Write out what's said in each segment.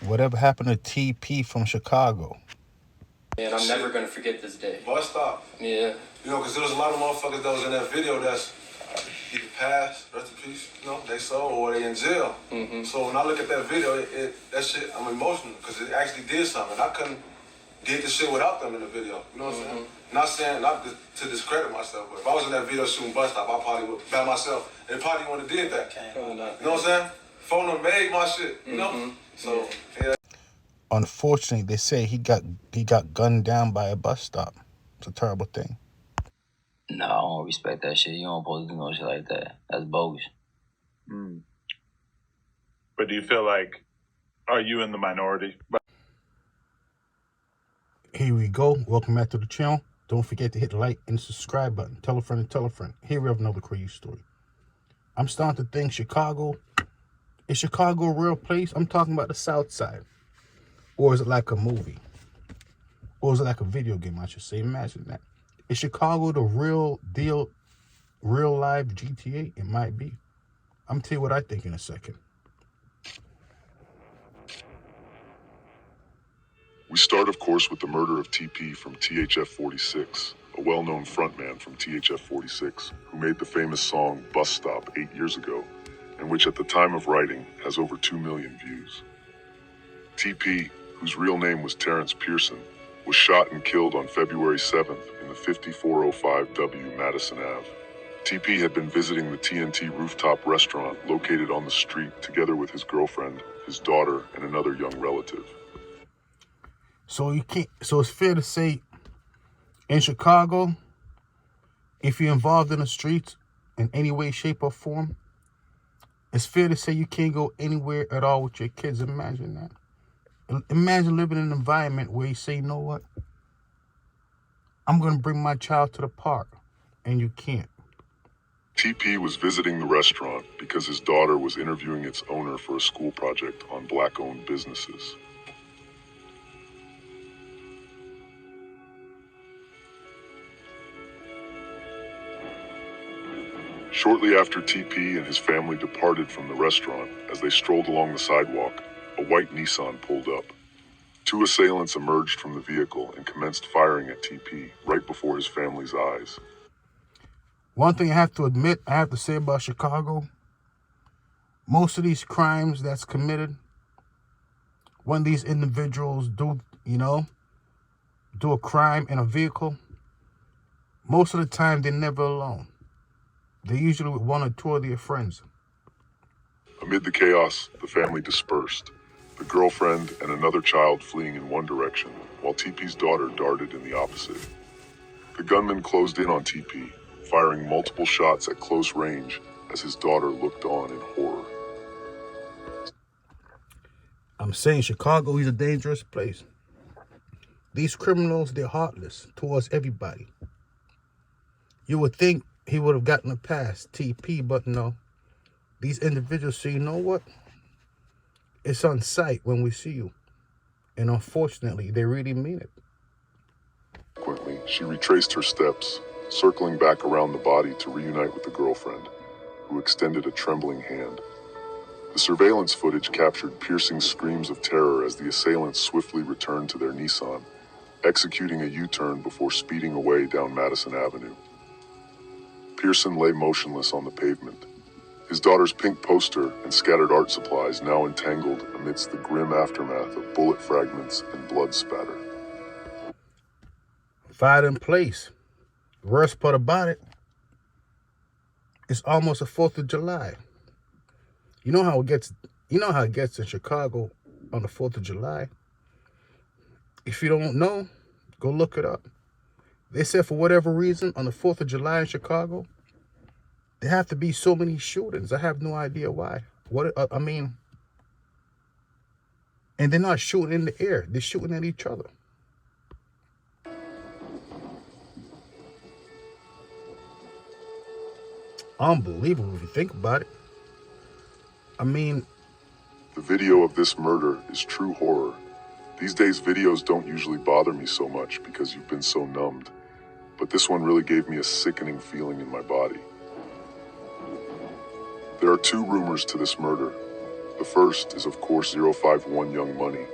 Whatever happened to TP from Chicago? And I'm never gonna forget this day. Bus stop. Yeah. You know, because there was a lot of motherfuckers that was in that video that's either passed, rest in peace, you know, they sold or they in jail. Mm-hmm. So when I look at that video, that shit, I'm emotional because it actually did something. I couldn't did the shit without them in the video. You know what I'm saying? Not saying, not to discredit myself, but if I was in that video shooting bus stop, I probably would, by myself, and probably wouldn't have did that. You know what I'm saying? Phone them made my shit, you know? So, yeah. Unfortunately, they say he got gunned down by a bus stop. It's a terrible thing. No, I don't respect that shit. You don't supposed to do no shit like that. That's bogus. But do you feel like, are you in the minority? Here we go. Welcome back to the channel. Don't forget to hit the like and subscribe button. Tell a friend and tell a friend. Here we have another crazy story. I'm starting to think Chicago. Is Chicago a real place? I'm talking about the South Side. Or is it like a movie? Or is it like a video game, I should say? Imagine that. Is Chicago the real deal, real live GTA? It might be. I'm going to tell you what I think in a second. We start, of course, with the murder of TP from THF-46, a well-known frontman from THF-46, who made the famous song Bus Stop 8 years ago, and which at the time of writing has over 2 million views. TP, whose real name was Terrence Pearson, was shot and killed on February 7th in the 5405W Madison Ave. TP had been visiting the TNT rooftop restaurant located on the street together with his girlfriend, his daughter, and another young relative. So it's fair to say in Chicago, if you're involved in the streets in any way, shape, or form, it's fair to say you can't go anywhere at all with your kids. Imagine that. Imagine living in an environment where you say, you know what? I'm going to bring my child to the park, and you can't. TP was visiting the restaurant because his daughter was interviewing its owner for a school project on Black-owned businesses. Shortly after TP and his family departed from the restaurant, as they strolled along the sidewalk, a white Nissan pulled up. Two assailants emerged from the vehicle and commenced firing at TP right before his family's eyes. One thing I have to say about Chicago, most of these crimes that's committed, when these individuals do a crime in a vehicle, most of the time they're never alone. They're usually with one or two of their friends. Amid the chaos, the family dispersed, the girlfriend and another child fleeing in one direction, while TP's daughter darted in the opposite. The gunman closed in on TP, firing multiple shots at close range as his daughter looked on in horror. I'm saying Chicago is a dangerous place. These criminals, they're heartless towards everybody. You would think he would have gotten a pass, TP, but no. These individuals say, you know what? It's on sight when we see you. And unfortunately, they really mean it. Quickly, she retraced her steps, circling back around the body to reunite with the girlfriend, who extended a trembling hand. The surveillance footage captured piercing screams of terror as the assailants swiftly returned to their Nissan, executing a U-turn before speeding away down Madison Avenue. Pearson lay motionless on the pavement, his daughter's pink poster and scattered art supplies now entangled amidst the grim aftermath of bullet fragments and blood spatter. Fired in place. Worst part about it, it's almost the 4th of July. You know how it gets in Chicago on the 4th of July? If you don't know, go look it up. They said for whatever reason, on the 4th of July in Chicago, there have to be so many shootings. I have no idea why. And they're not shooting in the air. They're shooting at each other. Unbelievable if you think about it. I mean, the video of this murder is true horror. These days, videos don't usually bother me so much because you've been so numbed. But this one really gave me a sickening feeling in my body. There are two rumors to this murder. The first is, of course, 051 Young Money,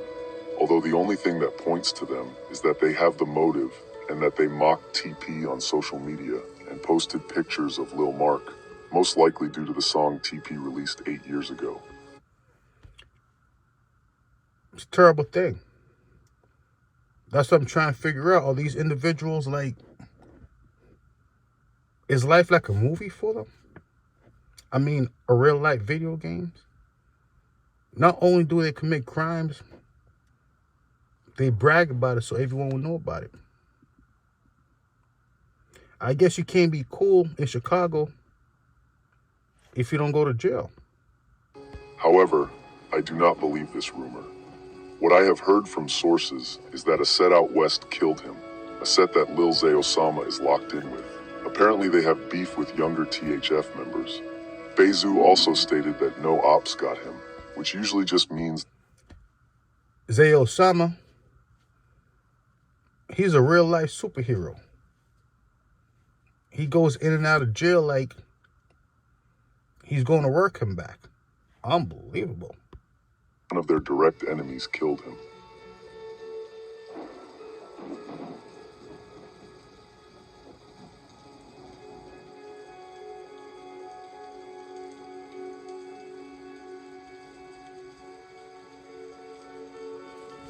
although the only thing that points to them is that they have the motive and that they mocked TP on social media and posted pictures of Lil Mark, most likely due to the song TP released 8 years ago. It's a terrible thing. That's what I'm trying to figure out. Are these individuals like, is life like a movie for them? I mean, a real life video games? Not only do they commit crimes, they brag about it so everyone will know about it. I guess you can't be cool in Chicago if you don't go to jail. However, I do not believe this rumor. What I have heard from sources is that a set out west killed him, a set that Lil Zay Osama is locked in with. Apparently they have beef with younger THF members. Bezu also stated that no ops got him, which usually just means Zay Osama, he's a real life superhero. He goes in and out of jail like he's going to work him back. Unbelievable. one of their direct enemies killed him.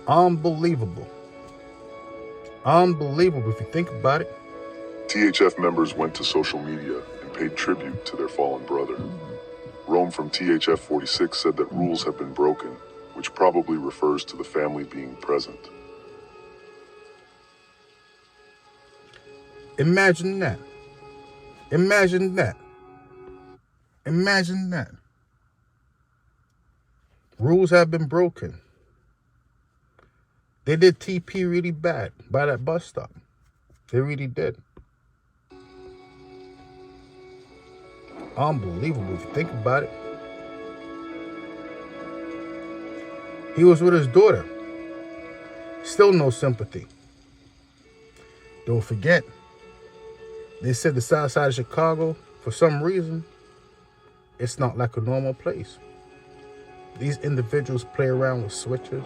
Unbelievable. Unbelievable if you think about it. THF members went to social media and paid tribute to their fallen brother. Rome from THF 46 said that rules have been broken, which probably refers to the family being present. Imagine that. Imagine that. Imagine that. Rules have been broken. They did TP really bad by that bus stop. They really did. Unbelievable if you think about it. He was with his daughter. Still no sympathy. Don't forget, they said the south side of Chicago, for some reason, it's not like a normal place. These individuals play around with switches.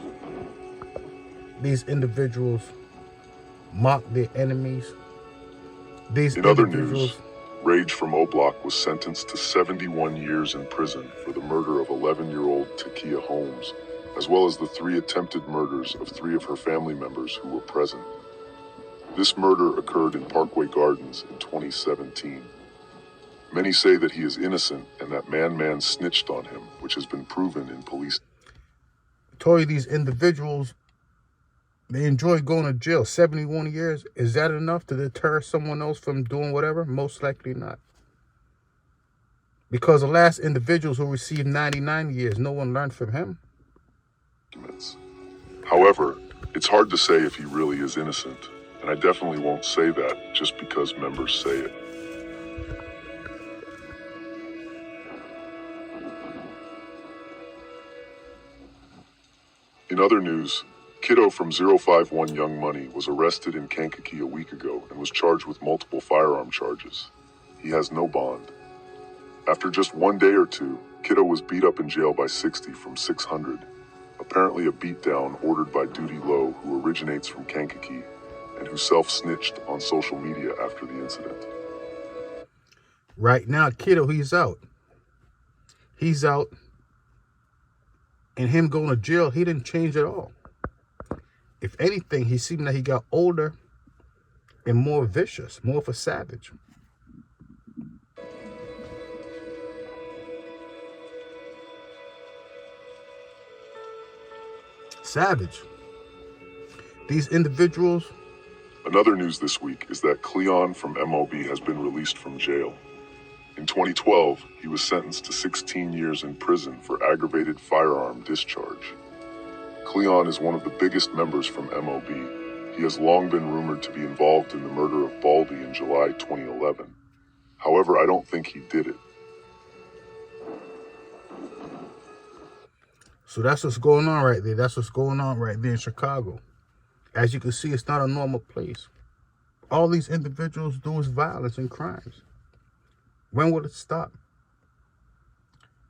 These individuals mock their enemies. These In other individuals... news, Rage from O-Block was sentenced to 71 years in prison for the murder of 11-year-old Takia Holmes, as well as the 3 attempted murders of 3 of her family members who were present. This murder occurred in Parkway Gardens in 2017. Many say that he is innocent and that Man snitched on him, which has been proven in police. I told you these individuals, they enjoy going to jail. 71 years, is that enough to deter someone else from doing whatever? Most likely not. Because the last individuals who received 99 years, no one learned from him. However, it's hard to say if he really is innocent, and I definitely won't say that just because members say it. In other news, Kiddo from 051 Young Money was arrested in Kankakee a week ago and was charged with multiple firearm charges. He has no bond. After just 1 day or two, Kiddo was beat up in jail by 60 from 600. Apparently a beatdown ordered by Duty Low, who originates from Kankakee and who self-snitched on social media after the incident. Right now, Kiddo, he's out. He's out. And him going to jail, he didn't change at all. If anything, he seemed like he got older and more vicious, more of a savage. Savage. These individuals. Another news this week is that Cleon from MOB has been released from jail. In 2012, he was sentenced to 16 years in prison for aggravated firearm discharge. Cleon is one of the biggest members from MOB. He has long been rumored to be involved in the murder of Baldy in July 2011. However, I don't think he did it. So that's what's going on right there. That's what's going on right there in Chicago. As you can see, it's not a normal place. All these individuals do is violence and crimes. When will it stop?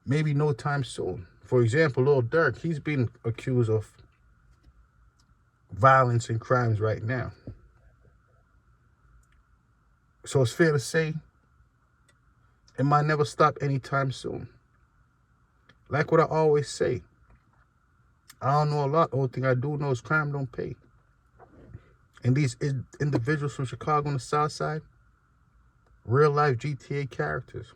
Maybe no time soon. For example, Lil Durk, he's being accused of violence and crimes right now. So it's fair to say it might never stop anytime soon. Like what I always say, I don't know a lot. The only thing I do know is crime don't pay. And these individuals from Chicago on the South Side, real life GTA characters.